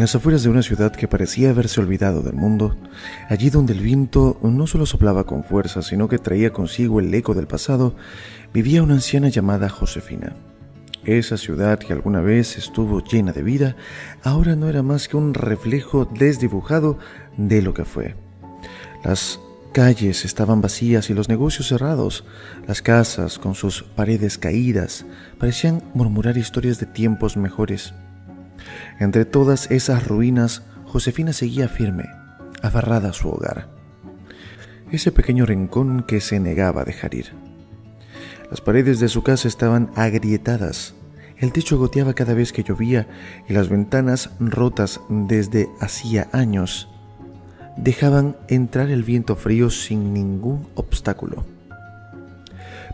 En las afueras de una ciudad que parecía haberse olvidado del mundo, allí donde el viento no solo soplaba con fuerza, sino que traía consigo el eco del pasado, vivía una anciana llamada Josefina. Esa ciudad que alguna vez estuvo llena de vida, ahora no era más que un reflejo desdibujado de lo que fue. Las calles estaban vacías y los negocios cerrados. Las casas, con sus paredes caídas, parecían murmurar historias de tiempos mejores. Entre todas esas ruinas, Josefina seguía firme, aferrada a su hogar. Ese pequeño rincón que se negaba a dejar ir. Las paredes de su casa estaban agrietadas, el techo goteaba cada vez que llovía y las ventanas, rotas desde hacía años, dejaban entrar el viento frío sin ningún obstáculo.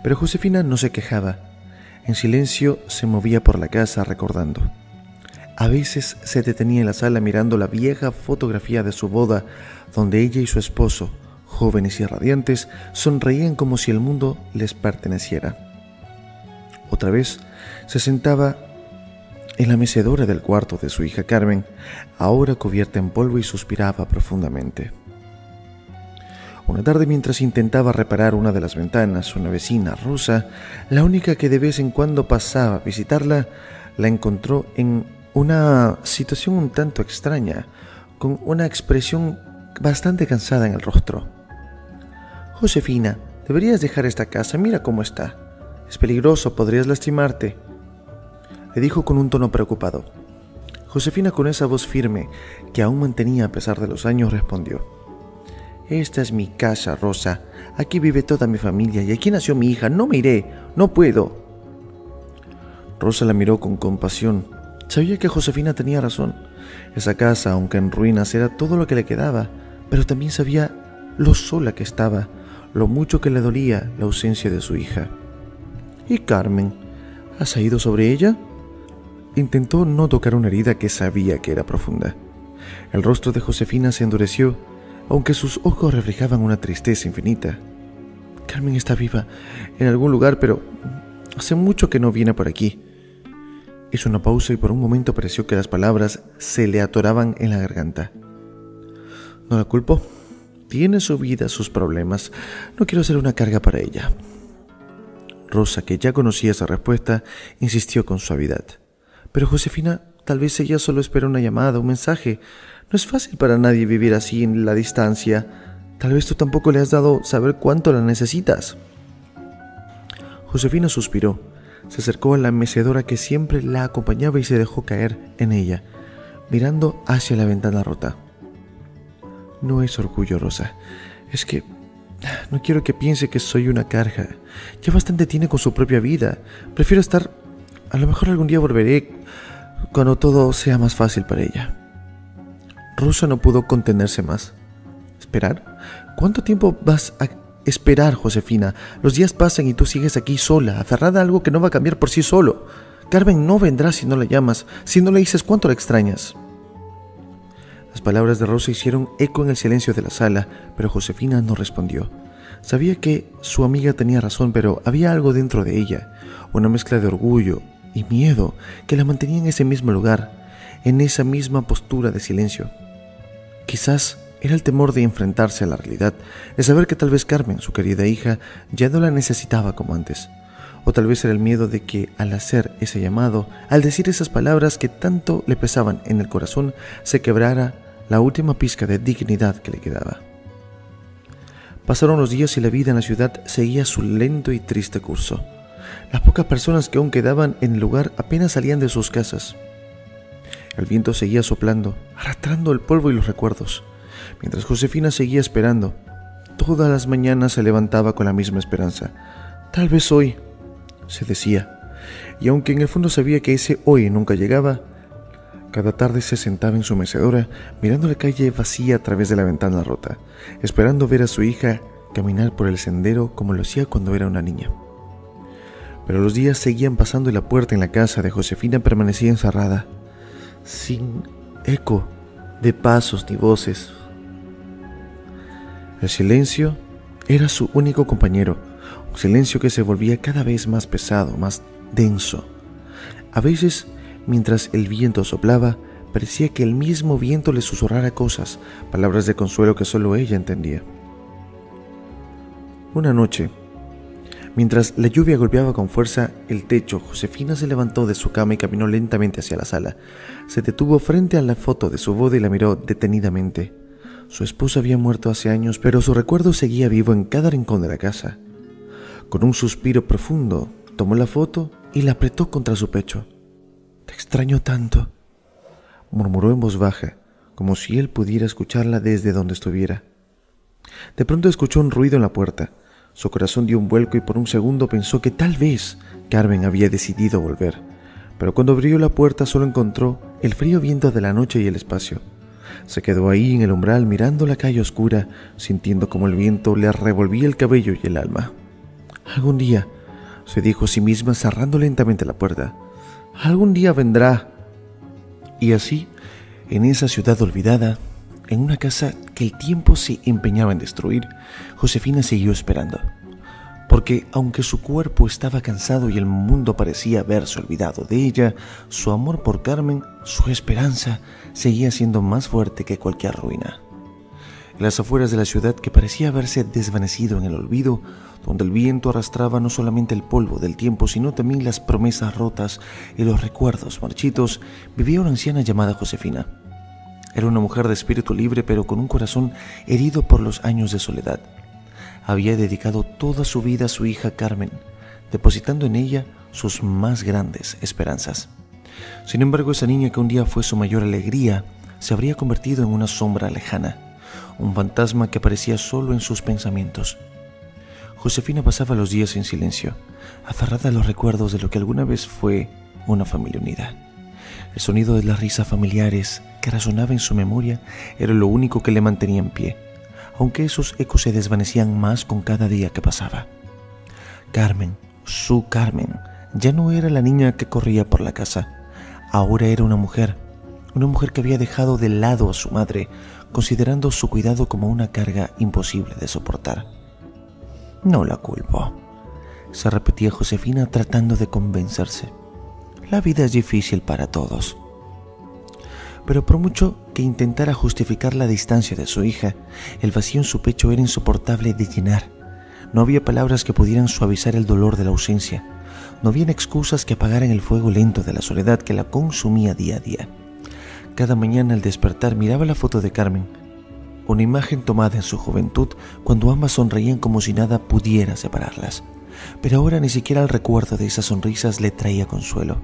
Pero Josefina no se quejaba. En silencio se movía por la casa recordando. A veces se detenía en la sala mirando la vieja fotografía de su boda, donde ella y su esposo, jóvenes y radiantes, sonreían como si el mundo les perteneciera. Otra vez se sentaba en la mecedora del cuarto de su hija Carmen, ahora cubierta en polvo, y suspiraba profundamente. Una tarde, mientras intentaba reparar una de las ventanas, una vecina, Rosa, la única que de vez en cuando pasaba a visitarla, la encontró en una situación un tanto extraña, con una expresión bastante cansada en el rostro. «Josefina, deberías dejar esta casa, mira cómo está. Es peligroso, podrías lastimarte», le dijo con un tono preocupado. Josefina, con esa voz firme que aún mantenía a pesar de los años, respondió: «Esta es mi casa, Rosa. Aquí vive toda mi familia y aquí nació mi hija. No me iré, no puedo». Rosa la miró con compasión. Sabía que Josefina tenía razón. Esa casa, aunque en ruinas, era todo lo que le quedaba, pero también sabía lo sola que estaba, lo mucho que le dolía la ausencia de su hija. «¿Y Carmen? ¿Has ido sobre ella?». Intentó no tocar una herida que sabía que era profunda. El rostro de Josefina se endureció, aunque sus ojos reflejaban una tristeza infinita. «Carmen está viva en algún lugar, pero hace mucho que no viene por aquí». Hizo una pausa y por un momento pareció que las palabras se le atoraban en la garganta. «No la culpo. Tiene su vida, sus problemas. No quiero ser una carga para ella». Rosa, que ya conocía esa respuesta, insistió con suavidad. «Pero Josefina, tal vez ella solo espera una llamada, un mensaje. No es fácil para nadie vivir así en la distancia. Tal vez tú tampoco le has dado saber cuánto la necesitas». Josefina suspiró. Se acercó a la mecedora que siempre la acompañaba y se dejó caer en ella, mirando hacia la ventana rota. «No es orgullo, Rosa. Es que no quiero que piense que soy una carga. Ya bastante tiene con su propia vida. Prefiero estar... A lo mejor algún día volveré cuando todo sea más fácil para ella». Rosa no pudo contenerse más. «¿Esperar? ¿Cuánto tiempo vas a esperar, Josefina? Los días pasan y tú sigues aquí sola, aferrada a algo que no va a cambiar por sí solo. Carmen no vendrá si no la llamas, si no le dices cuánto la extrañas». Las palabras de Rosa hicieron eco en el silencio de la sala, pero Josefina no respondió. Sabía que su amiga tenía razón, pero había algo dentro de ella, una mezcla de orgullo y miedo que la mantenía en ese mismo lugar, en esa misma postura de silencio. Quizás era el temor de enfrentarse a la realidad, de saber que tal vez Carmen, su querida hija, ya no la necesitaba como antes. O tal vez era el miedo de que al hacer ese llamado, al decir esas palabras que tanto le pesaban en el corazón, se quebrara la última pizca de dignidad que le quedaba. Pasaron los días y la vida en la ciudad seguía su lento y triste curso. Las pocas personas que aún quedaban en el lugar apenas salían de sus casas. El viento seguía soplando, arrastrando el polvo y los recuerdos. Mientras Josefina seguía esperando, todas las mañanas se levantaba con la misma esperanza. «Tal vez hoy», se decía, y aunque en el fondo sabía que ese hoy nunca llegaba, cada tarde se sentaba en su mecedora, mirando la calle vacía a través de la ventana rota, esperando ver a su hija caminar por el sendero como lo hacía cuando era una niña. Pero los días seguían pasando y la puerta en la casa de Josefina permanecía encerrada, sin eco de pasos ni voces. El silencio era su único compañero, un silencio que se volvía cada vez más pesado, más denso. A veces, mientras el viento soplaba, parecía que el mismo viento le susurrara cosas, palabras de consuelo que solo ella entendía. Una noche, mientras la lluvia golpeaba con fuerza el techo, Josefina se levantó de su cama y caminó lentamente hacia la sala. Se detuvo frente a la foto de su boda y la miró detenidamente. Su esposo había muerto hace años, pero su recuerdo seguía vivo en cada rincón de la casa. Con un suspiro profundo, tomó la foto y la apretó contra su pecho. «Te extraño tanto», murmuró en voz baja, como si él pudiera escucharla desde donde estuviera. De pronto escuchó un ruido en la puerta. Su corazón dio un vuelco y por un segundo pensó que tal vez Carmen había decidido volver. Pero cuando abrió la puerta solo encontró el frío viento de la noche y el espacio. Se quedó ahí en el umbral mirando la calle oscura, sintiendo como el viento le revolvía el cabello y el alma. «Algún día», se dijo a sí misma cerrando lentamente la puerta, «algún día vendrá». Y así, en esa ciudad olvidada, en una casa que el tiempo se empeñaba en destruir, Josefina siguió esperando. Porque aunque su cuerpo estaba cansado y el mundo parecía haberse olvidado de ella, su amor por Carmen, su esperanza, seguía siendo más fuerte que cualquier ruina. En las afueras de la ciudad que parecía haberse desvanecido en el olvido, donde el viento arrastraba no solamente el polvo del tiempo, sino también las promesas rotas y los recuerdos marchitos, vivía una anciana llamada Josefina. Era una mujer de espíritu libre, pero con un corazón herido por los años de soledad. Había dedicado toda su vida a su hija Carmen, depositando en ella sus más grandes esperanzas. Sin embargo, esa niña que un día fue su mayor alegría, se habría convertido en una sombra lejana, un fantasma que aparecía solo en sus pensamientos. Josefina pasaba los días en silencio, aferrada a los recuerdos de lo que alguna vez fue una familia unida. El sonido de las risas familiares que resonaba en su memoria era lo único que le mantenía en pie, aunque esos ecos se desvanecían más con cada día que pasaba. Carmen, su Carmen, ya no era la niña que corría por la casa. Ahora era una mujer que había dejado de lado a su madre, considerando su cuidado como una carga imposible de soportar. «No la culpo», se repetía Josefina tratando de convencerse. «La vida es difícil para todos». Pero por mucho que intentara justificar la distancia de su hija, el vacío en su pecho era insoportable de llenar. No había palabras que pudieran suavizar el dolor de la ausencia. No habían excusas que apagaran el fuego lento de la soledad que la consumía día a día. Cada mañana al despertar miraba la foto de Carmen, una imagen tomada en su juventud cuando ambas sonreían como si nada pudiera separarlas. Pero ahora ni siquiera el recuerdo de esas sonrisas le traía consuelo.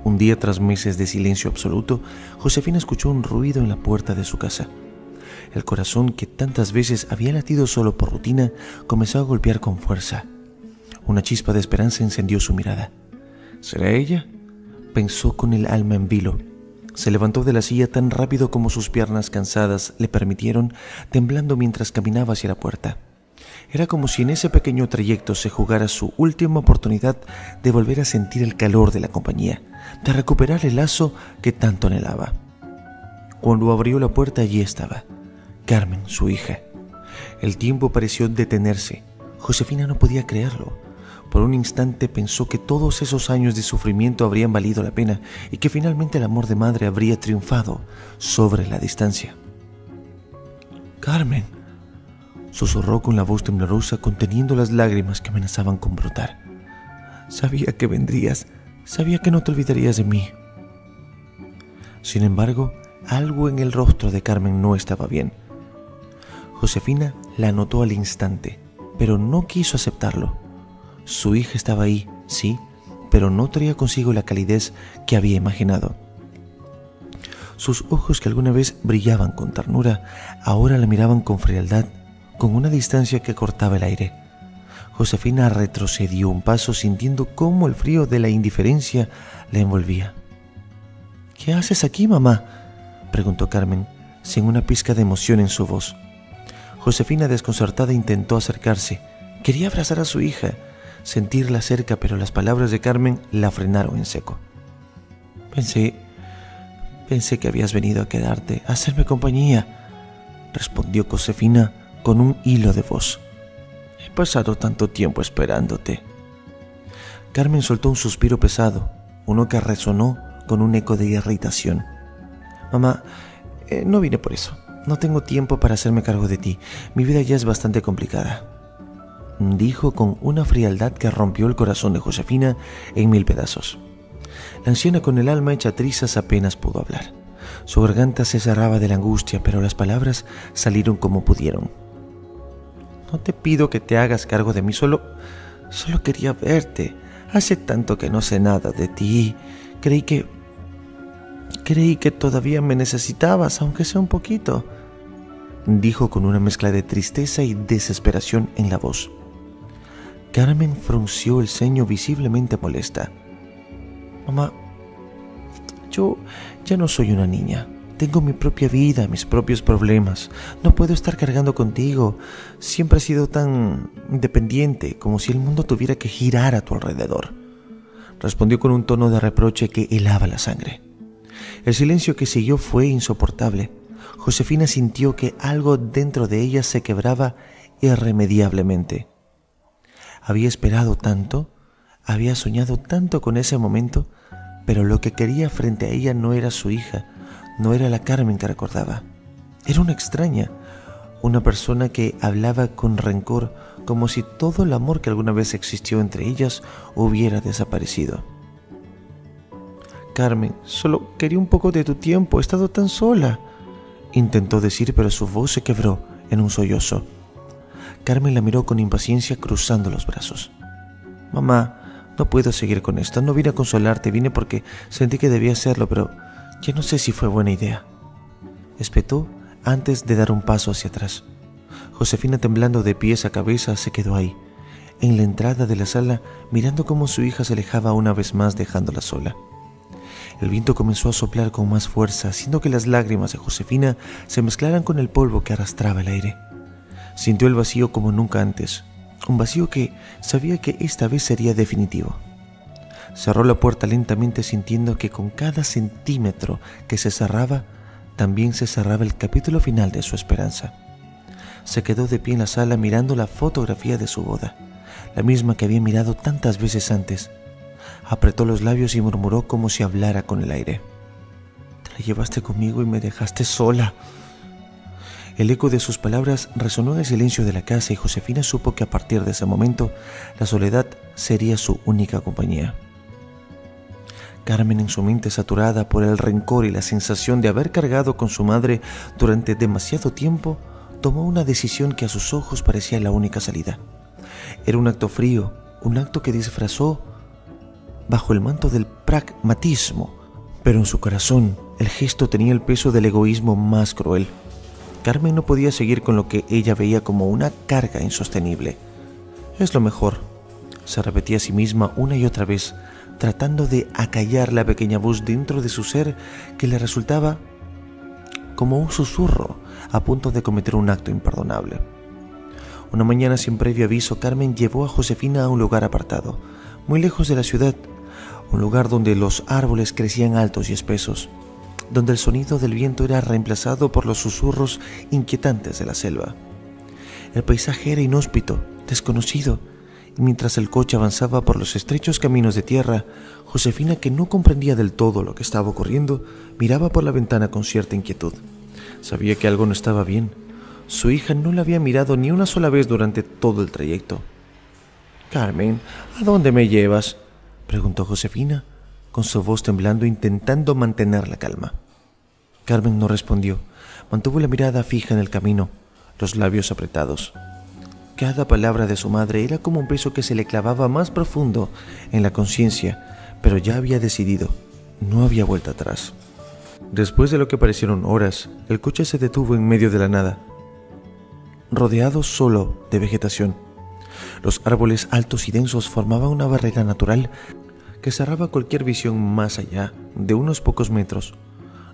Un día, tras meses de silencio absoluto, Josefina escuchó un ruido en la puerta de su casa. El corazón, que tantas veces había latido solo por rutina, comenzó a golpear con fuerza. Una chispa de esperanza encendió su mirada. «¿Será ella?», pensó con el alma en vilo. Se levantó de la silla tan rápido como sus piernas cansadas le permitieron, temblando mientras caminaba hacia la puerta. Era como si en ese pequeño trayecto se jugara su última oportunidad de volver a sentir el calor de la compañía, de recuperar el lazo que tanto anhelaba. Cuando abrió la puerta, allí estaba Carmen, su hija. El tiempo pareció detenerse. Josefina no podía creerlo. Por un instante pensó que todos esos años de sufrimiento habrían valido la pena y que finalmente el amor de madre habría triunfado sobre la distancia. «Carmen», susurró con la voz temblorosa, conteniendo las lágrimas que amenazaban con brotar. «Sabía que vendrías, sabía que no te olvidarías de mí». Sin embargo, algo en el rostro de Carmen no estaba bien. Josefina la notó al instante, pero no quiso aceptarlo. Su hija estaba ahí, sí, pero no traía consigo la calidez que había imaginado. Sus ojos, que alguna vez brillaban con ternura, ahora la miraban con frialdad, con una distancia que cortaba el aire. Josefina retrocedió un paso, sintiendo cómo el frío de la indiferencia la envolvía. «¿Qué haces aquí, mamá?», preguntó Carmen, sin una pizca de emoción en su voz. Josefina, desconcertada, intentó acercarse. Quería abrazar a su hija, sentirla cerca, pero las palabras de Carmen la frenaron en seco. Pensé que habías venido a quedarte, a hacerme compañía», respondió Josefina con un hilo de voz. «He pasado tanto tiempo esperándote». Carmen soltó un suspiro pesado, uno que resonó con un eco de irritación. Mamá, no vine por eso. No tengo tiempo para hacerme cargo de ti. Mi vida ya es bastante complicada, dijo con una frialdad que rompió el corazón de Josefina en 1000 pedazos. La anciana, con el alma hecha trizas, apenas pudo hablar. Su garganta se cerraba de la angustia, pero las palabras salieron como pudieron. No te pido que te hagas cargo de mí, solo quería verte. Hace tanto que no sé nada de ti. Creí que todavía me necesitabas, aunque sea un poquito, dijo con una mezcla de tristeza y desesperación en la voz. Carmen frunció el ceño visiblemente molesta. Mamá, yo ya no soy una niña. Tengo mi propia vida, mis propios problemas. No puedo estar cargando contigo. Siempre has sido tan independiente, como si el mundo tuviera que girar a tu alrededor, respondió con un tono de reproche que helaba la sangre. El silencio que siguió fue insoportable. Josefina sintió que algo dentro de ella se quebraba irremediablemente. Había esperado tanto, había soñado tanto con ese momento, pero lo que quería frente a ella no era su hija, no era la Carmen que recordaba. Era una extraña, una persona que hablaba con rencor, como si todo el amor que alguna vez existió entre ellas hubiera desaparecido. Carmen, solo quería un poco de tu tiempo, he estado tan sola, intentó decir, pero su voz se quebró en un sollozo. Carmen la miró con impaciencia, cruzando los brazos. Mamá, no puedo seguir con esto. No vine a consolarte, vine porque sentí que debía hacerlo, pero ya no sé si fue buena idea, espetó antes de dar un paso hacia atrás. Josefina, temblando de pies a cabeza, se quedó ahí, en la entrada de la sala, mirando cómo su hija se alejaba una vez más, dejándola sola. El viento comenzó a soplar con más fuerza, haciendo que las lágrimas de Josefina se mezclaran con el polvo que arrastraba el aire. Sintió el vacío como nunca antes, un vacío que sabía que esta vez sería definitivo. Cerró la puerta lentamente, sintiendo que con cada centímetro que se cerraba, también se cerraba el capítulo final de su esperanza. Se quedó de pie en la sala mirando la fotografía de su boda, la misma que había mirado tantas veces antes. Apretó los labios y murmuró como si hablara con el aire. Te la llevaste conmigo y me dejaste sola. El eco de sus palabras resonó en el silencio de la casa y Josefina supo que a partir de ese momento la soledad sería su única compañía. Carmen, en su mente saturada por el rencor y la sensación de haber cargado con su madre durante demasiado tiempo, tomó una decisión que a sus ojos parecía la única salida. Era un acto frío, un acto que disfrazó bajo el manto del pragmatismo, pero en su corazón el gesto tenía el peso del egoísmo más cruel. Carmen no podía seguir con lo que ella veía como una carga insostenible. Es lo mejor, se repetía a sí misma una y otra vez, tratando de acallar la pequeña voz dentro de su ser que le resultaba como un susurro a punto de cometer un acto imperdonable. Una mañana, sin previo aviso, Carmen llevó a Josefina a un lugar apartado, muy lejos de la ciudad, un lugar donde los árboles crecían altos y espesos, donde el sonido del viento era reemplazado por los susurros inquietantes de la selva. El paisaje era inhóspito, desconocido, y mientras el coche avanzaba por los estrechos caminos de tierra, Josefina, que no comprendía del todo lo que estaba ocurriendo, miraba por la ventana con cierta inquietud. Sabía que algo no estaba bien. Su hija no la había mirado ni una sola vez durante todo el trayecto. «Carmen, ¿a dónde me llevas?», preguntó Josefina, con su voz temblando, intentando mantener la calma. Carmen no respondió. Mantuvo la mirada fija en el camino, los labios apretados. Cada palabra de su madre era como un peso que se le clavaba más profundo en la conciencia, pero ya había decidido, no había vuelta atrás. Después de lo que parecieron horas, el coche se detuvo en medio de la nada, rodeado solo de vegetación. Los árboles altos y densos formaban una barrera natural que cerraba cualquier visión más allá de unos pocos metros.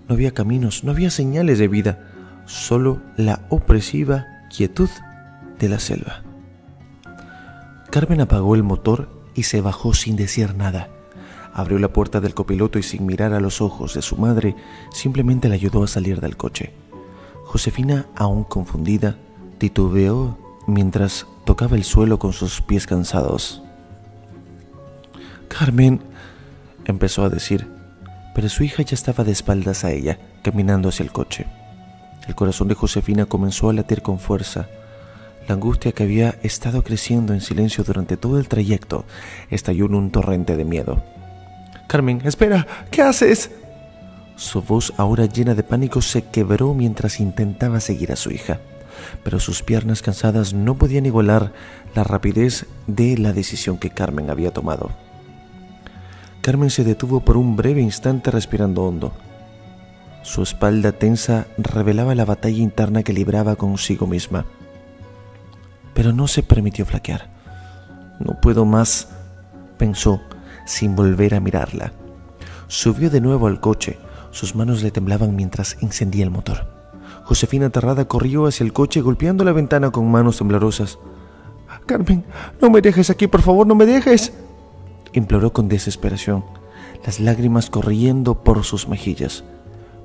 No había caminos, no había señales de vida, solo la opresiva quietud de la selva. Carmen apagó el motor y se bajó sin decir nada. Abrió la puerta del copiloto y, sin mirar a los ojos de su madre, simplemente la ayudó a salir del coche. Josefina, aún confundida, titubeó mientras tocaba el suelo con sus pies cansados. «Carmen», empezó a decir, pero su hija ya estaba de espaldas a ella, caminando hacia el coche. El corazón de Josefina comenzó a latir con fuerza. La angustia que había estado creciendo en silencio durante todo el trayecto estalló en un torrente de miedo. «Carmen, espera, ¿qué haces?». Su voz, ahora llena de pánico, se quebró mientras intentaba seguir a su hija, pero sus piernas cansadas no podían igualar la rapidez de la decisión que Carmen había tomado. Carmen se detuvo por un breve instante respirando hondo. Su espalda tensa revelaba la batalla interna que libraba consigo misma. Pero no se permitió flaquear. «No puedo más», pensó, sin volver a mirarla. Subió de nuevo al coche. Sus manos le temblaban mientras encendía el motor. Josefina, aterrada, corrió hacia el coche golpeando la ventana con manos temblorosas. «Carmen, no me dejes aquí, por favor, no me dejes», imploró con desesperación, las lágrimas corriendo por sus mejillas.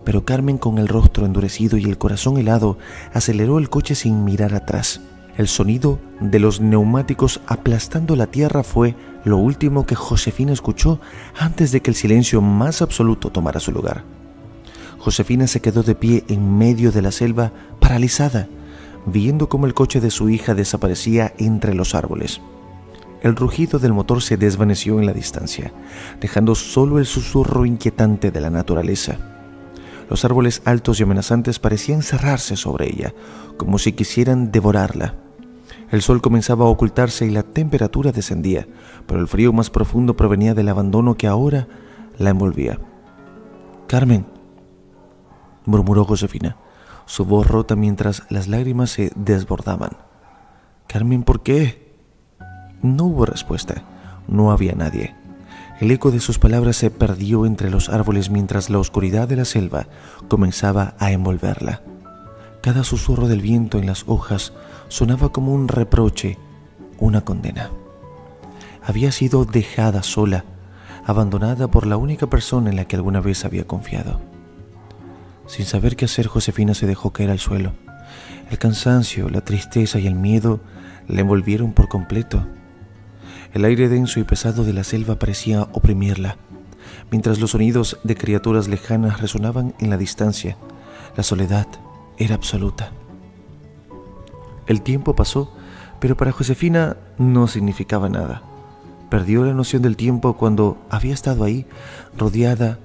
Pero Carmen, con el rostro endurecido y el corazón helado, aceleró el coche sin mirar atrás. El sonido de los neumáticos aplastando la tierra fue lo último que Josefina escuchó antes de que el silencio más absoluto tomara su lugar. Josefina se quedó de pie en medio de la selva, paralizada, viendo cómo el coche de su hija desaparecía entre los árboles. El rugido del motor se desvaneció en la distancia, dejando solo el susurro inquietante de la naturaleza. Los árboles altos y amenazantes parecían cerrarse sobre ella, como si quisieran devorarla. El sol comenzaba a ocultarse y la temperatura descendía, pero el frío más profundo provenía del abandono que ahora la envolvía. «Carmen», murmuró Josefina, su voz rota mientras las lágrimas se desbordaban. «Carmen, ¿por qué?». No hubo respuesta, no había nadie. El eco de sus palabras se perdió entre los árboles mientras la oscuridad de la selva comenzaba a envolverla. Cada susurro del viento en las hojas sonaba como un reproche, una condena. Había sido dejada sola, abandonada por la única persona en la que alguna vez había confiado. Sin saber qué hacer, Josefina se dejó caer al suelo. El cansancio, la tristeza y el miedo la envolvieron por completo. El aire denso y pesado de la selva parecía oprimirla, mientras los sonidos de criaturas lejanas resonaban en la distancia. La soledad era absoluta. El tiempo pasó, pero para Josefina no significaba nada. Perdió la noción del tiempo cuando había estado ahí, rodeada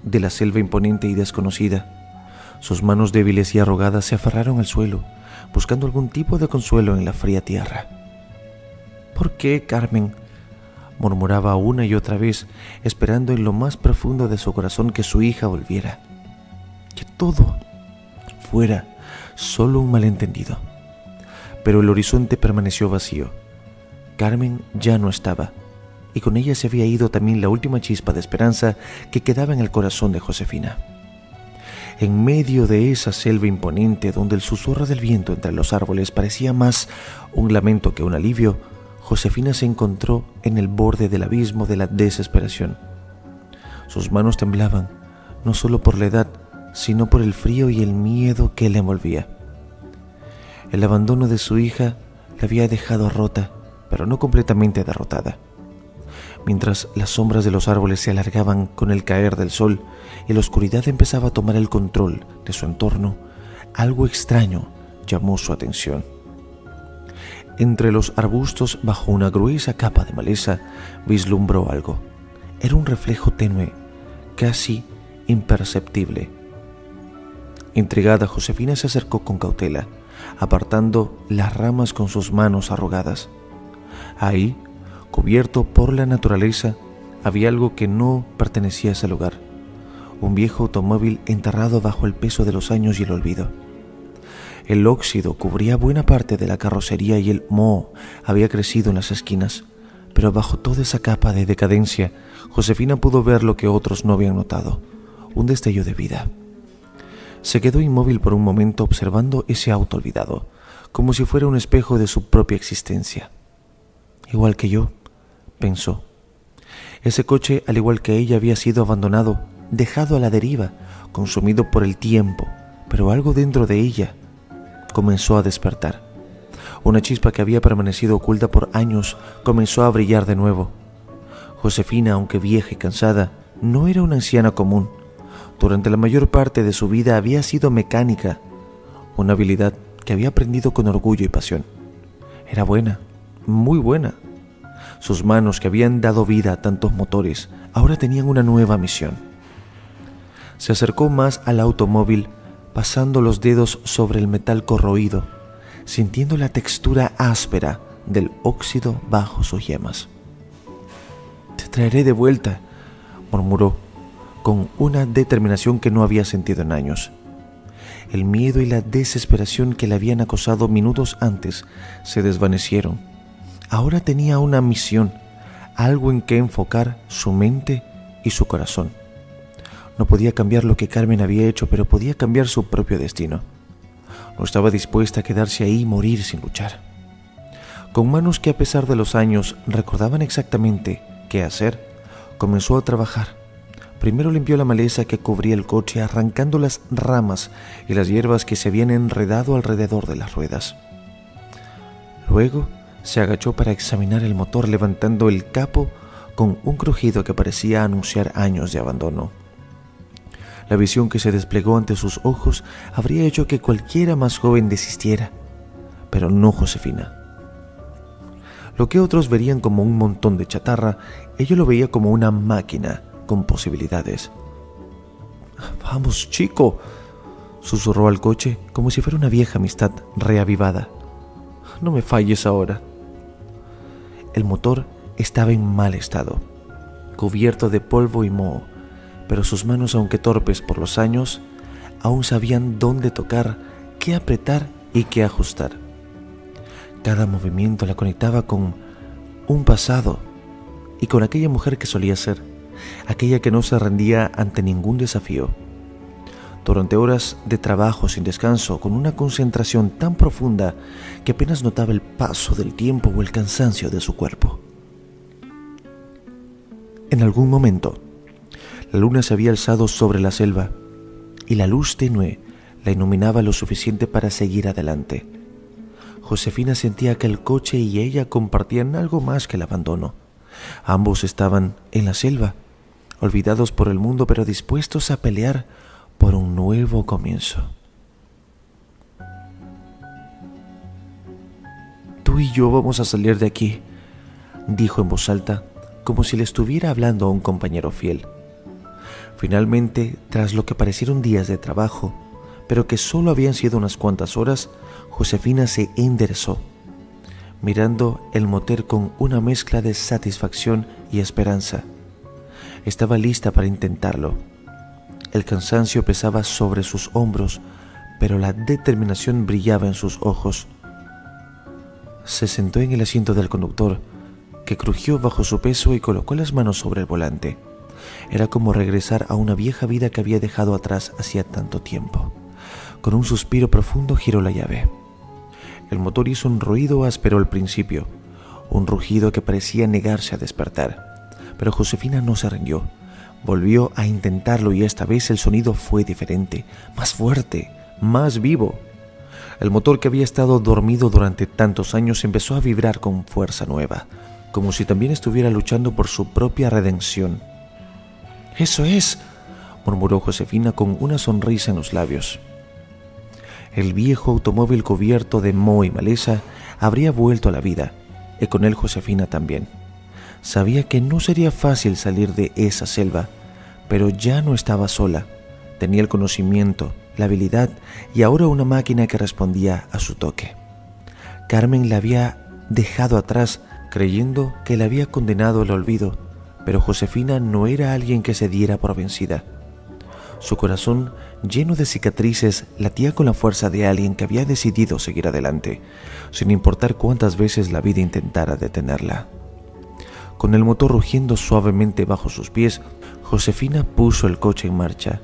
de la selva imponente y desconocida. Sus manos débiles y arrugadas se aferraron al suelo, buscando algún tipo de consuelo en la fría tierra. «¿Por qué, Carmen?», murmuraba una y otra vez, esperando en lo más profundo de su corazón que su hija volviera. Que todo fuera solo un malentendido. Pero el horizonte permaneció vacío. Carmen ya no estaba, y con ella se había ido también la última chispa de esperanza que quedaba en el corazón de Josefina. En medio de esa selva imponente donde el susurro del viento entre los árboles parecía más un lamento que un alivio, Josefina se encontró en el borde del abismo de la desesperación. Sus manos temblaban, no solo por la edad, sino por el frío y el miedo que la envolvía. El abandono de su hija la había dejado rota, pero no completamente derrotada. Mientras las sombras de los árboles se alargaban con el caer del sol y la oscuridad empezaba a tomar el control de su entorno, algo extraño llamó su atención. Entre los arbustos, bajo una gruesa capa de maleza, vislumbró algo. Era un reflejo tenue, casi imperceptible. Intrigada, Josefina se acercó con cautela, apartando las ramas con sus manos arrugadas. Ahí, cubierto por la naturaleza, había algo que no pertenecía a ese lugar. Un viejo automóvil enterrado bajo el peso de los años y el olvido. El óxido cubría buena parte de la carrocería y el moho había crecido en las esquinas, pero bajo toda esa capa de decadencia, Josefina pudo ver lo que otros no habían notado, un destello de vida. Se quedó inmóvil por un momento observando ese auto olvidado, como si fuera un espejo de su propia existencia. Igual que yo, pensó. Ese coche, al igual que ella, había sido abandonado, dejado a la deriva, consumido por el tiempo, pero algo dentro de ella comenzó a despertar. Una chispa que había permanecido oculta por años comenzó a brillar de nuevo. Josefina, aunque vieja y cansada, no era una anciana común. Durante la mayor parte de su vida había sido mecánica, una habilidad que había aprendido con orgullo y pasión. Era buena, muy buena. Sus manos, que habían dado vida a tantos motores, ahora tenían una nueva misión. Se acercó más al automóvil, pasando los dedos sobre el metal corroído, sintiendo la textura áspera del óxido bajo sus yemas. «Te traeré de vuelta», murmuró, con una determinación que no había sentido en años. El miedo y la desesperación que le habían acosado minutos antes se desvanecieron. Ahora tenía una misión, algo en que enfocar su mente y su corazón. No podía cambiar lo que Carmen había hecho, pero podía cambiar su propio destino. No estaba dispuesta a quedarse ahí y morir sin luchar. Con manos que, a pesar de los años, recordaban exactamente qué hacer, comenzó a trabajar. Primero limpió la maleza que cubría el coche, arrancando las ramas y las hierbas que se habían enredado alrededor de las ruedas. Luego se agachó para examinar el motor, levantando el capo con un crujido que parecía anunciar años de abandono. La visión que se desplegó ante sus ojos habría hecho que cualquiera más joven desistiera, pero no Josefina. Lo que otros verían como un montón de chatarra, ella lo veía como una máquina con posibilidades. «Vamos, chico», susurró al coche como si fuera una vieja amistad reavivada. «No me falles ahora». El motor estaba en mal estado, cubierto de polvo y moho, pero sus manos, aunque torpes por los años, aún sabían dónde tocar, qué apretar y qué ajustar. Cada movimiento la conectaba con un pasado y con aquella mujer que solía ser, aquella que no se rendía ante ningún desafío. Durante horas de trabajo sin descanso, con una concentración tan profunda que apenas notaba el paso del tiempo o el cansancio de su cuerpo. En algún momento, la luna se había alzado sobre la selva y la luz tenue la iluminaba lo suficiente para seguir adelante. Josefina sentía que el coche y ella compartían algo más que el abandono. Ambos estaban en la selva, olvidados por el mundo, pero dispuestos a pelear por un nuevo comienzo. «Tú y yo vamos a salir de aquí», dijo en voz alta, como si le estuviera hablando a un compañero fiel. Finalmente, tras lo que parecieron días de trabajo, pero que solo habían sido unas cuantas horas, Josefina se enderezó, mirando el motor con una mezcla de satisfacción y esperanza. Estaba lista para intentarlo. El cansancio pesaba sobre sus hombros, pero la determinación brillaba en sus ojos. Se sentó en el asiento del conductor, que crujió bajo su peso, y colocó las manos sobre el volante. Era como regresar a una vieja vida que había dejado atrás hacía tanto tiempo. Con un suspiro profundo giró la llave. El motor hizo un ruido áspero al principio, un rugido que parecía negarse a despertar. Pero Josefina no se rindió. Volvió a intentarlo y esta vez el sonido fue diferente, más fuerte, más vivo. El motor, que había estado dormido durante tantos años, empezó a vibrar con fuerza nueva, como si también estuviera luchando por su propia redención. «¡Eso es!», murmuró Josefina con una sonrisa en los labios. El viejo automóvil cubierto de moho y maleza habría vuelto a la vida, y con él Josefina también. Sabía que no sería fácil salir de esa selva, pero ya no estaba sola. Tenía el conocimiento, la habilidad y ahora una máquina que respondía a su toque. Carmen la había dejado atrás, creyendo que la había condenado al olvido, pero Josefina no era alguien que se diera por vencida. Su corazón, lleno de cicatrices, latía con la fuerza de alguien que había decidido seguir adelante, sin importar cuántas veces la vida intentara detenerla. Con el motor rugiendo suavemente bajo sus pies, Josefina puso el coche en marcha.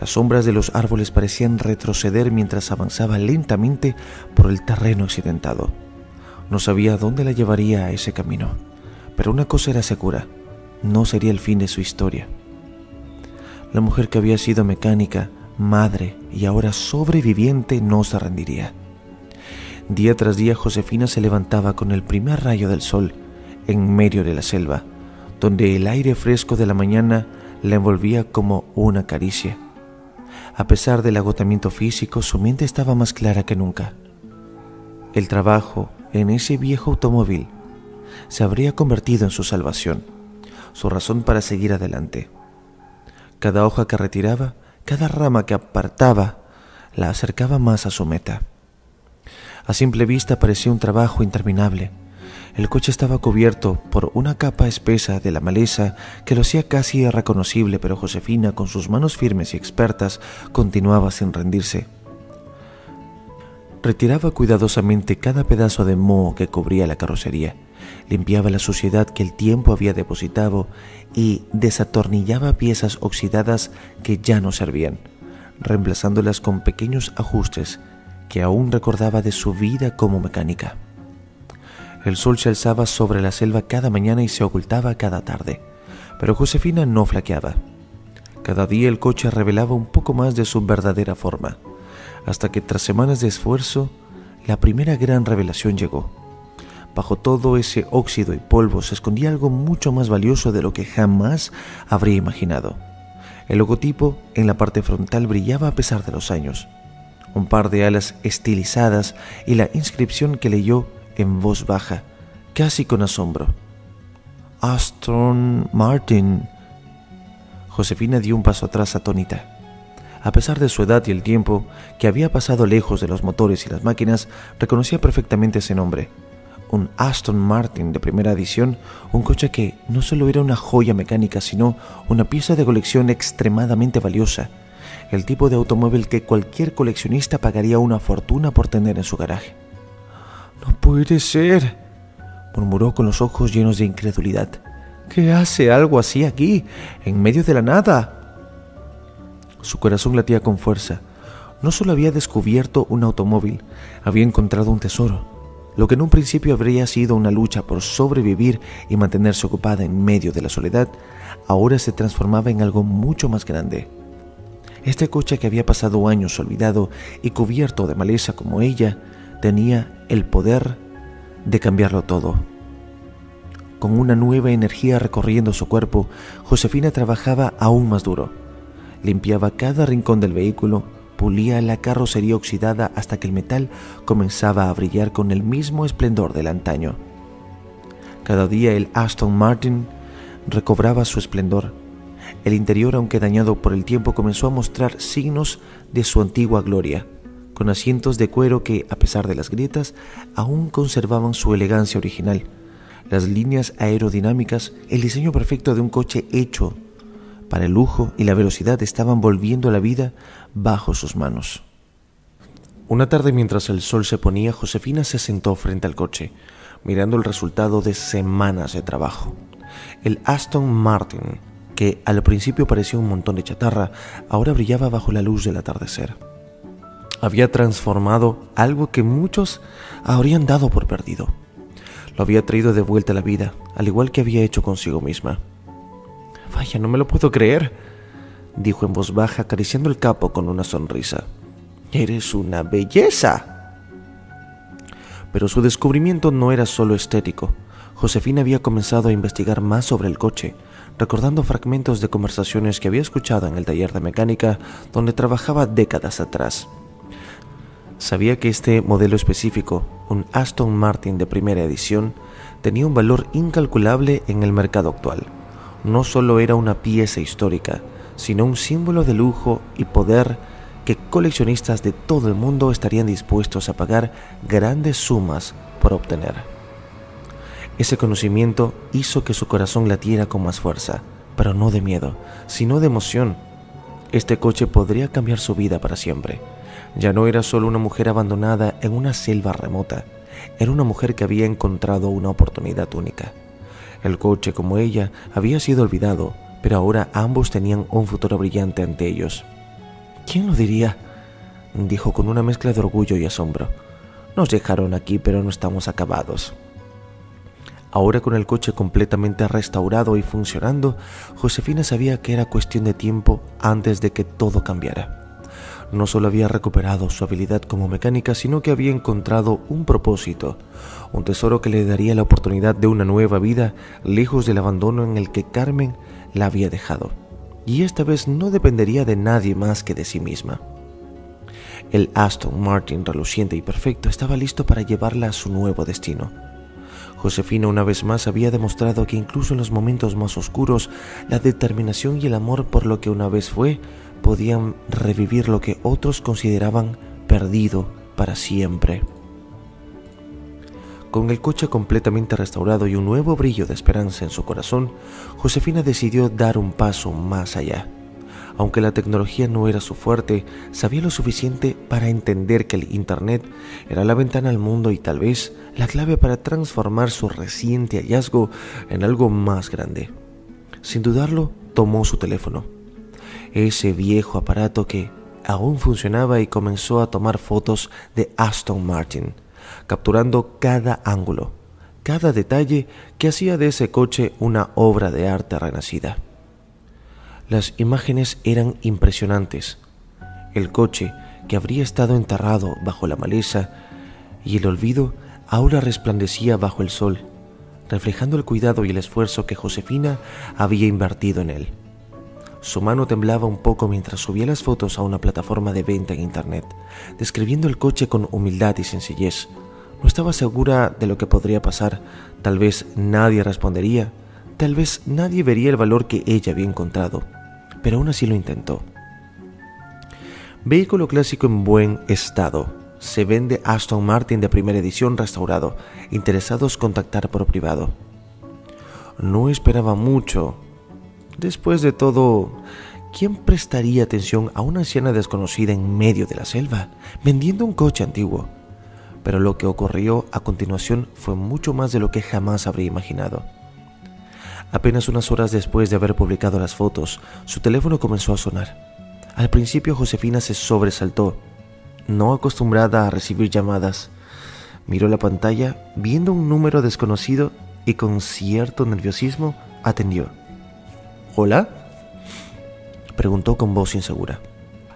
Las sombras de los árboles parecían retroceder mientras avanzaba lentamente por el terreno accidentado. No sabía dónde la llevaría a ese camino, pero una cosa era segura: no sería el fin de su historia. La mujer que había sido mecánica, madre y ahora sobreviviente no se rendiría. Día tras día Josefina se levantaba con el primer rayo del sol en medio de la selva, donde el aire fresco de la mañana la envolvía como una caricia. A pesar del agotamiento físico, su mente estaba más clara que nunca. El trabajo en ese viejo automóvil se habría convertido en su salvación, su razón para seguir adelante. Cada hoja que retiraba, cada rama que apartaba, la acercaba más a su meta. A simple vista parecía un trabajo interminable. El coche estaba cubierto por una capa espesa de la maleza que lo hacía casi irreconocible, pero Josefina, con sus manos firmes y expertas, continuaba sin rendirse. Retiraba cuidadosamente cada pedazo de moho que cubría la carrocería, limpiaba la suciedad que el tiempo había depositado y desatornillaba piezas oxidadas que ya no servían, reemplazándolas con pequeños ajustes que aún recordaba de su vida como mecánica. El sol se alzaba sobre la selva cada mañana y se ocultaba cada tarde, pero Josefina no flaqueaba. Cada día el coche revelaba un poco más de su verdadera forma, hasta que tras semanas de esfuerzo, la primera gran revelación llegó. Bajo todo ese óxido y polvo se escondía algo mucho más valioso de lo que jamás habría imaginado. El logotipo en la parte frontal brillaba a pesar de los años. Un par de alas estilizadas y la inscripción que leyó en voz baja, casi con asombro: Aston Martin. Josefina dio un paso atrás atónita. A pesar de su edad y el tiempo que había pasado lejos de los motores y las máquinas, reconocía perfectamente ese nombre. Un Aston Martin de primera edición, un coche que no solo era una joya mecánica, sino una pieza de colección extremadamente valiosa. El tipo de automóvil que cualquier coleccionista pagaría una fortuna por tener en su garaje. «No puede ser», murmuró con los ojos llenos de incredulidad. «¿Qué hace algo así aquí, en medio de la nada?» Su corazón latía con fuerza. No solo había descubierto un automóvil, había encontrado un tesoro. Lo que en un principio habría sido una lucha por sobrevivir y mantenerse ocupada en medio de la soledad, ahora se transformaba en algo mucho más grande. Este coche, que había pasado años olvidado y cubierto de maleza como ella, tenía el poder de cambiarlo todo. Con una nueva energía recorriendo su cuerpo, Josefina trabajaba aún más duro. Limpiaba cada rincón del vehículo, pulía la carrocería oxidada hasta que el metal comenzaba a brillar con el mismo esplendor del antaño. Cada día el Aston Martin recobraba su esplendor. El interior, aunque dañado por el tiempo, comenzó a mostrar signos de su antigua gloria, con asientos de cuero que, a pesar de las grietas, aún conservaban su elegancia original. Las líneas aerodinámicas, el diseño perfecto de un coche hecho para el lujo y la velocidad, estaban volviendo a la vida bajo sus manos. Una tarde, mientras el sol se ponía, Josefina se sentó frente al coche, mirando el resultado de semanas de trabajo. El Aston Martin, que al principio parecía un montón de chatarra, ahora brillaba bajo la luz del atardecer. Había transformado algo que muchos habrían dado por perdido. Lo había traído de vuelta a la vida, al igual que había hecho consigo misma. «Vaya, no me lo puedo creer», dijo en voz baja, acariciando el capo con una sonrisa. «¡Eres una belleza!». Pero su descubrimiento no era solo estético. Josefina había comenzado a investigar más sobre el coche, recordando fragmentos de conversaciones que había escuchado en el taller de mecánica donde trabajaba décadas atrás. Sabía que este modelo específico, un Aston Martin de primera edición, tenía un valor incalculable en el mercado actual. No solo era una pieza histórica, sino un símbolo de lujo y poder que coleccionistas de todo el mundo estarían dispuestos a pagar grandes sumas por obtener. Ese conocimiento hizo que su corazón latiera con más fuerza, pero no de miedo, sino de emoción. Este coche podría cambiar su vida para siempre. Ya no era solo una mujer abandonada en una selva remota, era una mujer que había encontrado una oportunidad única. El coche, como ella, había sido olvidado, pero ahora ambos tenían un futuro brillante ante ellos. «¿Quién lo diría?», dijo con una mezcla de orgullo y asombro. «Nos dejaron aquí, pero no estamos acabados». Ahora, con el coche completamente restaurado y funcionando, Josefina sabía que era cuestión de tiempo antes de que todo cambiara. No solo había recuperado su habilidad como mecánica, sino que había encontrado un propósito, un tesoro que le daría la oportunidad de una nueva vida lejos del abandono en el que Carmen la había dejado. Y esta vez no dependería de nadie más que de sí misma. El Aston Martin reluciente y perfecto estaba listo para llevarla a su nuevo destino. Josefina una vez más había demostrado que incluso en los momentos más oscuros, la determinación y el amor por lo que una vez fue, podían revivir lo que otros consideraban perdido para siempre. Con el coche completamente restaurado y un nuevo brillo de esperanza en su corazón, Josefina decidió dar un paso más allá. Aunque la tecnología no era su fuerte, sabía lo suficiente para entender que el Internet era la ventana al mundo y tal vez la clave para transformar su reciente hallazgo en algo más grande. Sin dudarlo, tomó su teléfono, ese viejo aparato que aún funcionaba, y comenzó a tomar fotos de Aston Martin, capturando cada ángulo, cada detalle que hacía de ese coche una obra de arte renacida. Las imágenes eran impresionantes. El coche, que habría estado enterrado bajo la maleza y el olvido, ahora resplandecía bajo el sol, reflejando el cuidado y el esfuerzo que Josefina había invertido en él. Su mano temblaba un poco mientras subía las fotos a una plataforma de venta en Internet, describiendo el coche con humildad y sencillez. No estaba segura de lo que podría pasar. Tal vez nadie respondería, tal vez nadie vería el valor que ella había encontrado, pero aún así lo intentó. Vehículo clásico en buen estado. Se vende Aston Martin de primera edición restaurado. Interesados contactar por privado. No esperaba mucho. Después de todo, ¿quién prestaría atención a una anciana desconocida en medio de la selva, vendiendo un coche antiguo? Pero lo que ocurrió a continuación fue mucho más de lo que jamás habría imaginado. Apenas unas horas después de haber publicado las fotos, su teléfono comenzó a sonar. Al principio Josefina se sobresaltó, no acostumbrada a recibir llamadas. Miró la pantalla, viendo un número desconocido, y con cierto nerviosismo atendió. ¿Hola?, preguntó con voz insegura.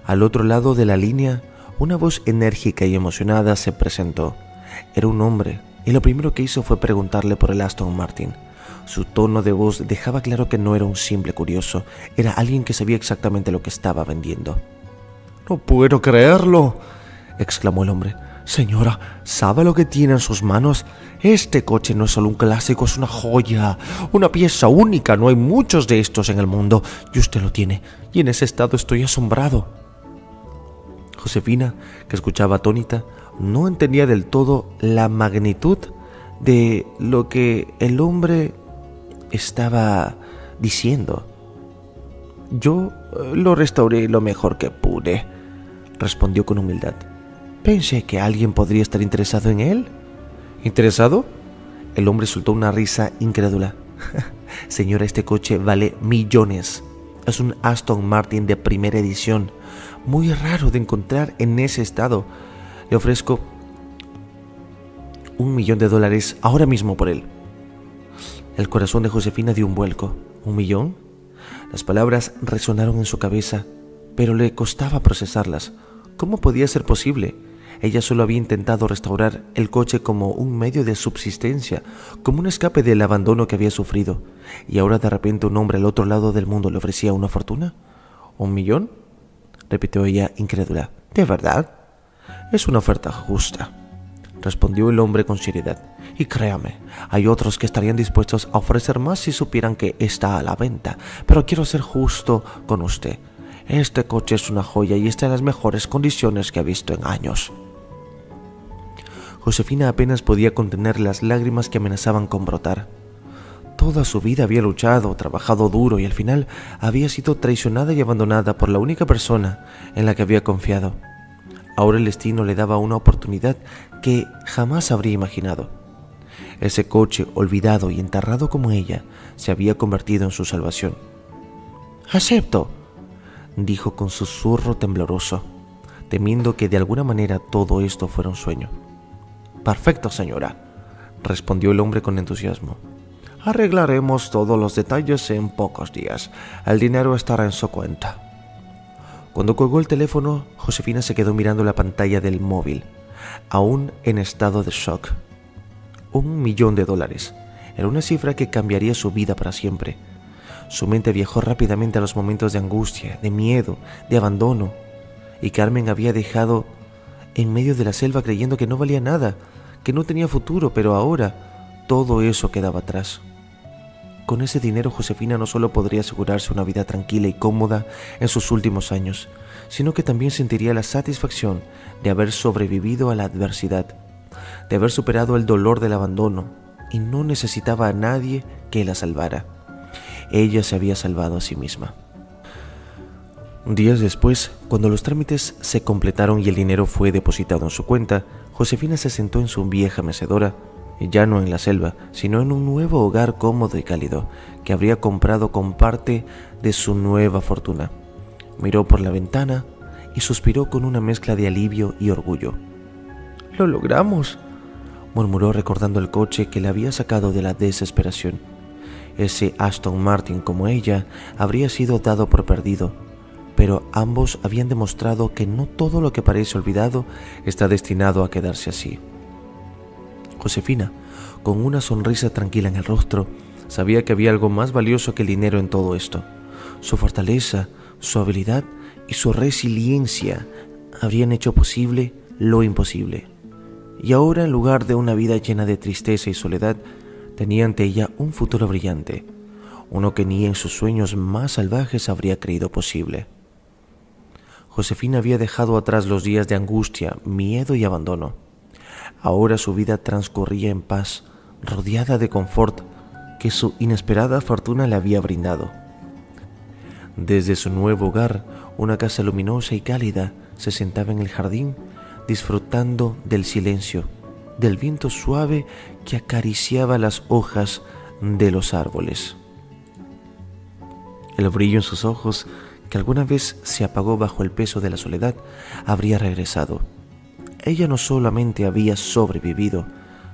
Al otro lado de la línea, una voz enérgica y emocionada se presentó. Era un hombre, y lo primero que hizo fue preguntarle por el Aston Martin. Su tono de voz dejaba claro que no era un simple curioso, era alguien que sabía exactamente lo que estaba vendiendo. «No puedo creerlo», exclamó el hombre. «Señora, ¿sabe lo que tiene en sus manos? Este coche no es solo un clásico, es una joya, una pieza única. No hay muchos de estos en el mundo, y usted lo tiene, y en ese estado estoy asombrado». Josefina, que escuchaba atónita, no entendía del todo la magnitud de lo que el hombre estaba diciendo. «Yo lo restauré lo mejor que pude», respondió con humildad. «Pensé que alguien podría estar interesado en él». «¿Interesado?». El hombre soltó una risa incrédula. «Señora, este coche vale millones. Es un Aston Martin de primera edición, muy raro de encontrar en ese estado. Le ofrezco $1 millón ahora mismo por él». El corazón de Josefina dio un vuelco. ¿1 millón? Las palabras resonaron en su cabeza, pero le costaba procesarlas. ¿Cómo podía ser posible? Ella solo había intentado restaurar el coche como un medio de subsistencia, como un escape del abandono que había sufrido. Y ahora de repente un hombre al otro lado del mundo le ofrecía una fortuna. ¿1 millón? Repitió ella incrédula. ¿De verdad? Es una oferta justa, respondió el hombre con seriedad. Y créame, hay otros que estarían dispuestos a ofrecer más si supieran que está a la venta. Pero quiero ser justo con usted. Este coche es una joya y está en las mejores condiciones que he visto en años. Josefina apenas podía contener las lágrimas que amenazaban con brotar. Toda su vida había luchado, trabajado duro y al final había sido traicionada y abandonada por la única persona en la que había confiado. Ahora el destino le daba una oportunidad que jamás habría imaginado. Ese coche, olvidado y enterrado como ella, se había convertido en su salvación. «Acepto», dijo con susurro tembloroso, temiendo que de alguna manera todo esto fuera un sueño. «Perfecto, señora», respondió el hombre con entusiasmo. «Arreglaremos todos los detalles en pocos días. El dinero estará en su cuenta». Cuando colgó el teléfono, Josefina se quedó mirando la pantalla del móvil, aún en estado de shock. $1.000.000. Era una cifra que cambiaría su vida para siempre. Su mente viajó rápidamente a los momentos de angustia, de miedo, de abandono. Y Carmen había dejado en medio de la selva creyendo que no valía nada, que no tenía futuro, pero ahora todo eso quedaba atrás. Con ese dinero, Josefina no solo podría asegurarse una vida tranquila y cómoda en sus últimos años, sino que también sentiría la satisfacción de haber sobrevivido a la adversidad, de haber superado el dolor del abandono, y no necesitaba a nadie que la salvara. Ella se había salvado a sí misma. Días después, cuando los trámites se completaron y el dinero fue depositado en su cuenta, Josefina se sentó en su vieja mecedora, ya no en la selva, sino en un nuevo hogar cómodo y cálido que habría comprado con parte de su nueva fortuna. Miró por la ventana y suspiró con una mezcla de alivio y orgullo. «¡Lo logramos!», murmuró recordando el coche que la había sacado de la desesperación. Ese Aston Martin, como ella, habría sido dado por perdido, pero ambos habían demostrado que no todo lo que parece olvidado está destinado a quedarse así. Josefina, con una sonrisa tranquila en el rostro, sabía que había algo más valioso que el dinero en todo esto. Su fortaleza, su habilidad y su resiliencia habrían hecho posible lo imposible. Y ahora, en lugar de una vida llena de tristeza y soledad, tenía ante ella un futuro brillante, uno que ni en sus sueños más salvajes habría creído posible. Josefina había dejado atrás los días de angustia, miedo y abandono. Ahora su vida transcurría en paz, rodeada de confort que su inesperada fortuna le había brindado. Desde su nuevo hogar, una casa luminosa y cálida, se sentaba en el jardín, disfrutando del silencio, del viento suave que acariciaba las hojas de los árboles. El brillo en sus ojos, que alguna vez se apagó bajo el peso de la soledad, habría regresado. Ella no solamente había sobrevivido,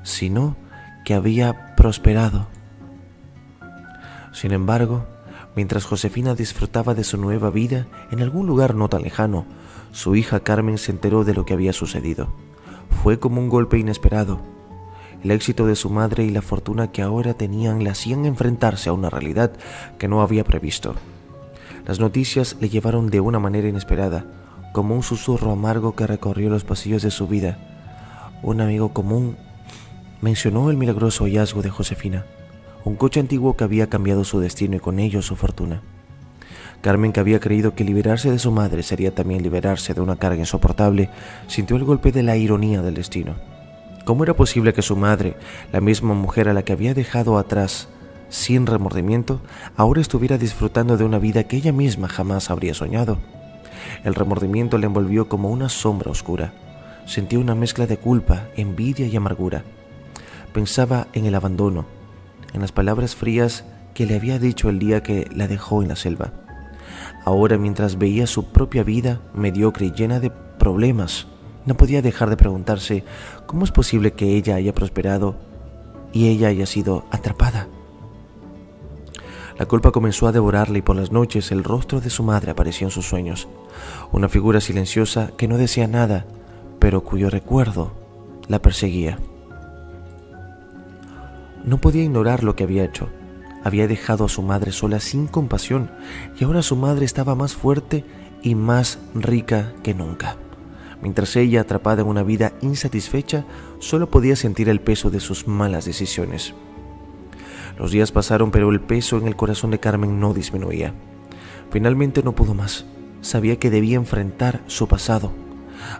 sino que había prosperado. Sin embargo, mientras Josefina disfrutaba de su nueva vida en algún lugar no tan lejano, su hija Carmen se enteró de lo que había sucedido. Fue como un golpe inesperado. El éxito de su madre y la fortuna que ahora tenían la hacían enfrentarse a una realidad que no había previsto. Las noticias le llevaron de una manera inesperada, como un susurro amargo que recorrió los pasillos de su vida. Un amigo común mencionó el milagroso hallazgo de Josefina, un coche antiguo que había cambiado su destino y con ello su fortuna. Carmen, que había creído que liberarse de su madre sería también liberarse de una carga insoportable, sintió el golpe de la ironía del destino. ¿Cómo era posible que su madre, la misma mujer a la que había dejado atrás sin remordimiento, ahora estuviera disfrutando de una vida que ella misma jamás habría soñado? El remordimiento le envolvió como una sombra oscura. Sentía una mezcla de culpa, envidia y amargura. Pensaba en el abandono, en las palabras frías que le había dicho el día que la dejó en la selva. Ahora, mientras veía su propia vida mediocre y llena de problemas, no podía dejar de preguntarse cómo es posible que ella haya prosperado y ella haya sido atrapada. La culpa comenzó a devorarle y por las noches el rostro de su madre apareció en sus sueños. Una figura silenciosa que no decía nada, pero cuyo recuerdo la perseguía. No podía ignorar lo que había hecho. Había dejado a su madre sola sin compasión y ahora su madre estaba más fuerte y más rica que nunca. Mientras ella, atrapada en una vida insatisfecha, solo podía sentir el peso de sus malas decisiones. Los días pasaron, pero el peso en el corazón de Carmen no disminuía. Finalmente no pudo más. Sabía que debía enfrentar su pasado.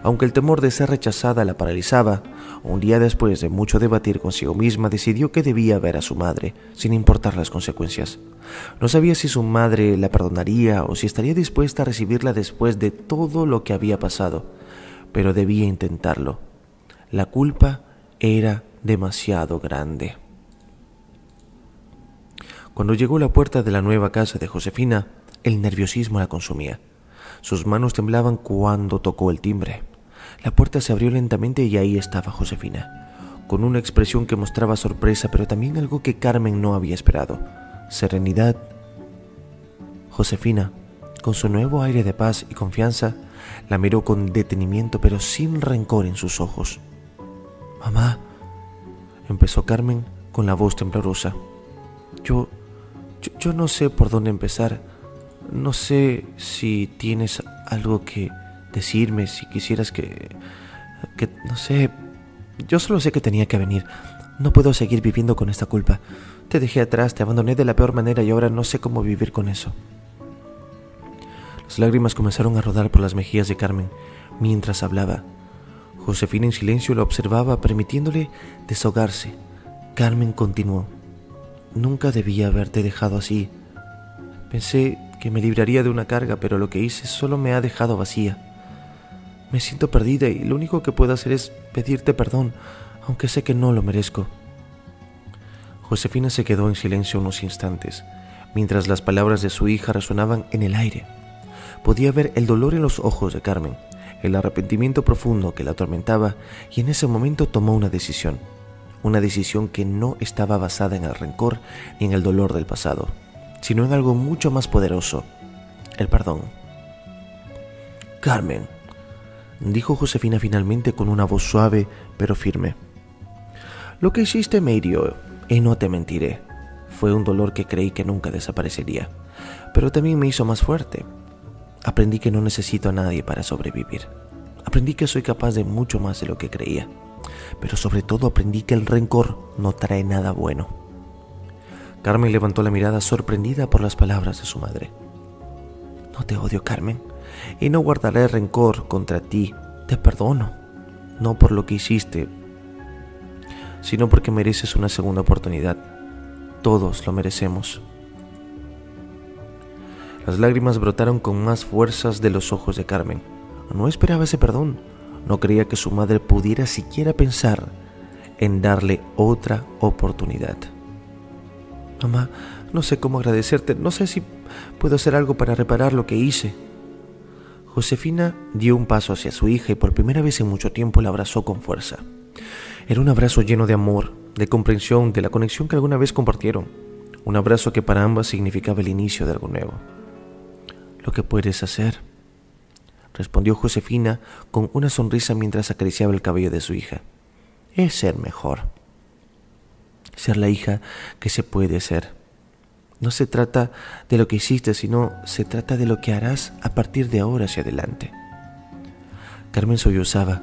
Aunque el temor de ser rechazada la paralizaba, un día después de mucho debatir consigo misma, decidió que debía ver a su madre, sin importar las consecuencias. No sabía si su madre la perdonaría o si estaría dispuesta a recibirla después de todo lo que había pasado, pero debía intentarlo. La culpa era demasiado grande. Cuando llegó a la puerta de la nueva casa de Josefina, el nerviosismo la consumía. Sus manos temblaban cuando tocó el timbre. La puerta se abrió lentamente y ahí estaba Josefina, con una expresión que mostraba sorpresa, pero también algo que Carmen no había esperado: serenidad. «Josefina», con su nuevo aire de paz y confianza, la miró con detenimiento pero sin rencor en sus ojos. «Mamá», empezó Carmen con la voz temblorosa. Yo no sé por dónde empezar. No sé si tienes algo que decirme, si quisieras que no sé. Yo solo sé que tenía que venir. No puedo seguir viviendo con esta culpa. Te dejé atrás, te abandoné de la peor manera y ahora no sé cómo vivir con eso». Las lágrimas comenzaron a rodar por las mejillas de Carmen mientras hablaba. Josefina en silencio la observaba, permitiéndole desahogarse. Carmen continuó. «Nunca debía haberte dejado así. Pensé que me libraría de una carga, pero lo que hice solo me ha dejado vacía. Me siento perdida y lo único que puedo hacer es pedirte perdón, aunque sé que no lo merezco». Josefina se quedó en silencio unos instantes, mientras las palabras de su hija resonaban en el aire. Podía ver el dolor en los ojos de Carmen, el arrepentimiento profundo que la atormentaba, y en ese momento tomó una decisión que no estaba basada en el rencor ni en el dolor del pasado, sino en algo mucho más poderoso: el perdón. «Carmen», dijo Josefina finalmente con una voz suave pero firme, «lo que hiciste me hirió y no te mentiré. Fue un dolor que creí que nunca desaparecería, pero también me hizo más fuerte. Aprendí que no necesito a nadie para sobrevivir. Aprendí que soy capaz de mucho más de lo que creía. Pero sobre todo aprendí que el rencor no trae nada bueno». Carmen levantó la mirada sorprendida por las palabras de su madre. «No te odio, Carmen, y no guardaré rencor contra ti. Te perdono, no por lo que hiciste, sino porque mereces una segunda oportunidad. Todos lo merecemos». Las lágrimas brotaron con más fuerzas de los ojos de Carmen. No esperaba ese perdón. No creía que su madre pudiera siquiera pensar en darle otra oportunidad. «Mamá, no sé cómo agradecerte. No sé si puedo hacer algo para reparar lo que hice». Josefina dio un paso hacia su hija y por primera vez en mucho tiempo la abrazó con fuerza. Era un abrazo lleno de amor, de comprensión, de la conexión que alguna vez compartieron. Un abrazo que para ambas significaba el inicio de algo nuevo. «Lo que puedes hacer», respondió Josefina con una sonrisa mientras acariciaba el cabello de su hija, «es ser mejor. Ser la hija que se puede ser. No se trata de lo que hiciste, sino se trata de lo que harás a partir de ahora hacia adelante». Carmen sollozaba,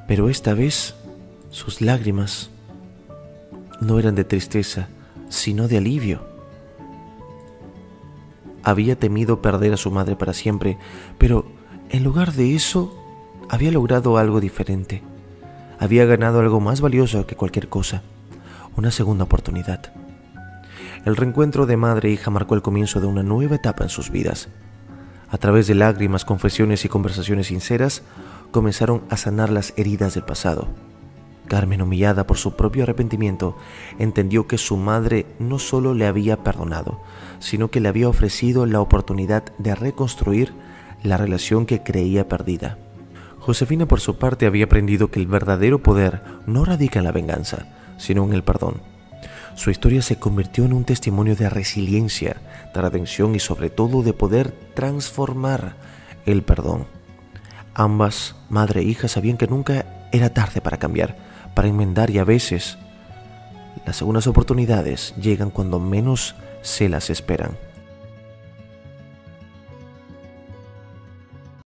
pero esta vez sus lágrimas no eran de tristeza, sino de alivio. Había temido perder a su madre para siempre, pero en lugar de eso, había logrado algo diferente. Había ganado algo más valioso que cualquier cosa: una segunda oportunidad. El reencuentro de madre e hija marcó el comienzo de una nueva etapa en sus vidas. A través de lágrimas, confesiones y conversaciones sinceras, comenzaron a sanar las heridas del pasado. Carmen, humillada por su propio arrepentimiento, entendió que su madre no solo le había perdonado, sino que le había ofrecido la oportunidad de reconstruir la relación que creía perdida. Josefina, por su parte, había aprendido que el verdadero poder no radica en la venganza, sino en el perdón. Su historia se convirtió en un testimonio de resiliencia, de redención y sobre todo de poder transformar el perdón. Ambas, madre e hija, sabían que nunca era tarde para cambiar, para enmendar, y a veces las segundas oportunidades llegan cuando menos se las esperan.